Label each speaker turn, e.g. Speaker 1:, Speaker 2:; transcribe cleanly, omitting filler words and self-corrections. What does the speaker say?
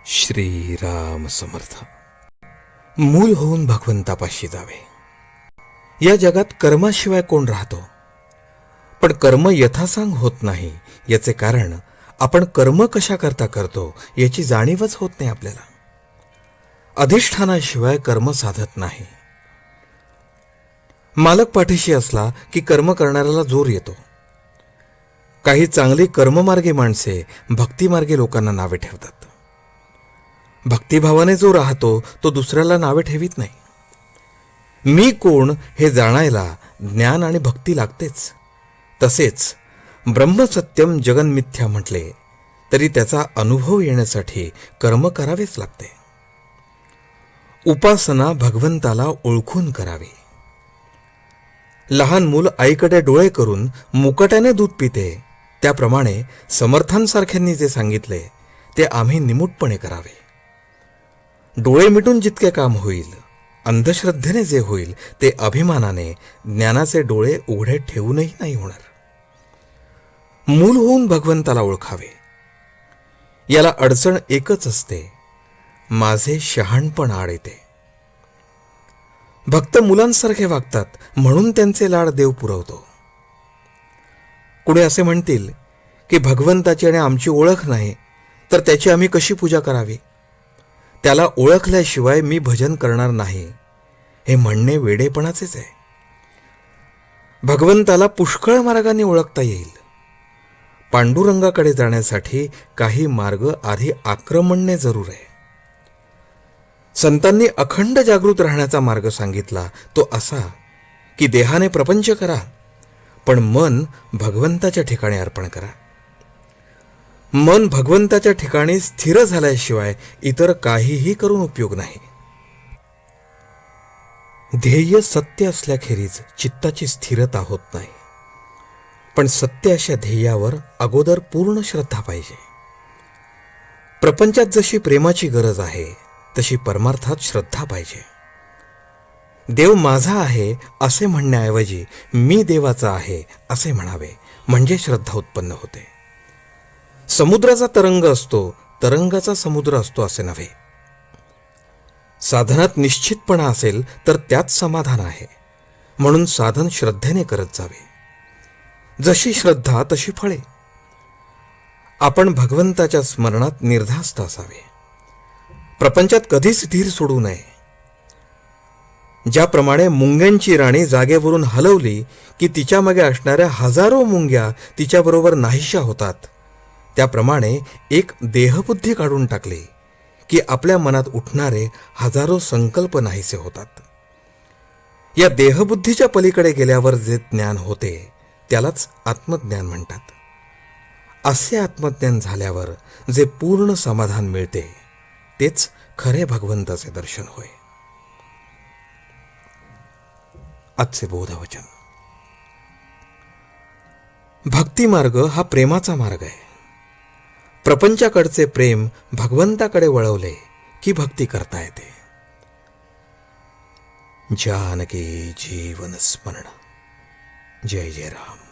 Speaker 1: श्रीराम समर्थ. मूल होऊन भगवंतापाशी जावे. या जगात कर्माशिवाय कोण राहतो? पण कर्म यथासांग होत नाही. याचे कारण आपण कर्म कशा करता करतो याची जाणीवच होत नाही आपल्याला. अधिष्ठानाशिवाय कर्म साधत नाही. मालक पाठीशी असला की कर्म करणाऱ्याला जोर येतो. काही चांगली कर्ममार्गी माणसे भक्तिमार्गी लोकांना नावे ठेवतात. भक्तिभावाने जो राहतो तो दुसऱ्याला नावे ठेवीत नाही. मी कोण हे जाणायला ज्ञान आणि भक्ती लागतेच. तसेच ब्रह्मसत्यम जगन्मिथ्या म्हटले तरी त्याचा अनुभव येण्यासाठी कर्म करावेच लागते. उपासना भगवंताला ओळखून करावी. लहान मूल आईकडे डोळे करून मुकाट्याने दूध पिते, त्याप्रमाणे समर्थांसारख्यांनी जे सांगितले ते आम्ही निमूटपणे करावे. डोळे मिटून जितके काम होईल, अंधश्रद्धेने जे होईल ते अभिमानाने ज्ञानाचे डोळे उघडे ठेवूनही नाही होणार. मूल होऊन भगवंताला ओळखावे. याला अडचण एकच असते, माझे शहाणपण आड येते. भक्त मुलांसारखे वागतात म्हणून त्यांचे लाड देव पुरवतो. कुणी असे म्हणतील की भगवंताची आणि आमची ओळख नाही तर त्याची आम्ही कशी पूजा करावी? त्याला ओळखल्याशिवाय मी भजन करणार नाही, हे म्हणणे वेडेपणाचेच आहे. भगवंताला पुष्कळ मार्गाने ओळखता येईल. पांडुरंगाकडे जाण्यासाठी काही मार्ग आधी आक्रमणने जरूर आहे. संतांनी अखंड जागृत राहण्याचा मार्ग सांगितला तो असा की देहाने प्रपंच करा, पण मन भगवंताच्या ठिकाणी अर्पण करा. मन भगवंताच्या ठिकाणी स्थिर झाल्याशिवाय इतर काहीही करून उपयोग नाही. ध्येय सत्य असल्याखेरीज चित्ताची स्थिरता होत नाही. पण सत्य अशा ध्येयावर अगोदर पूर्ण श्रद्धा पाहिजे. प्रपंचात जशी प्रेमाची गरज आहे तशी परमार्थात श्रद्धा पाहिजे. देव माझा आहे असे म्हणण्याऐवजी मी देवाचा आहे असे म्हणावे, म्हणजे श्रद्धा उत्पन्न होते. समुद्राचा तरंग असतो, तरंगाचा समुद्र असतो असे नव्हे. साधनात निश्चितपणा असेल तर त्यात समाधान आहे. म्हणून साधन श्रद्धेने करत जावे. जशी श्रद्धा तशी फळे. आपण भगवंताच्या स्मरणात निर्धास्त असावे. प्रपंचात कधीच धीर सोडू नये. ज्याप्रमाणे मुंग्यांची राणी जागेवरून हलवली की तिच्या मागे असणाऱ्या हजारो मुंग्या तिच्याबरोबर नाहीशा होतात, त्याप्रमाणे एक देहबुद्धी काढून टाकली की आपल्या मनात उठणारे हजारो संकल्प नाहीसे होतात. या देहबुद्धीच्या पलीकडे गेल्यावर जे ज्ञान होते त्यालाच आत्मज्ञान म्हणतात. असे आत्मज्ञान झाल्यावर जे पूर्ण समाधान मिळते तेच खरे भगवंताचे दर्शन होय. आजचे बोधवचन. भक्तिमार्ग हा प्रेमाचा मार्ग आहे. प्रपंचाकडचे प्रेम भगवंताकडे वळवले की भक्ती करता येते. जानकी जीवन स्मरण. जय जय राम.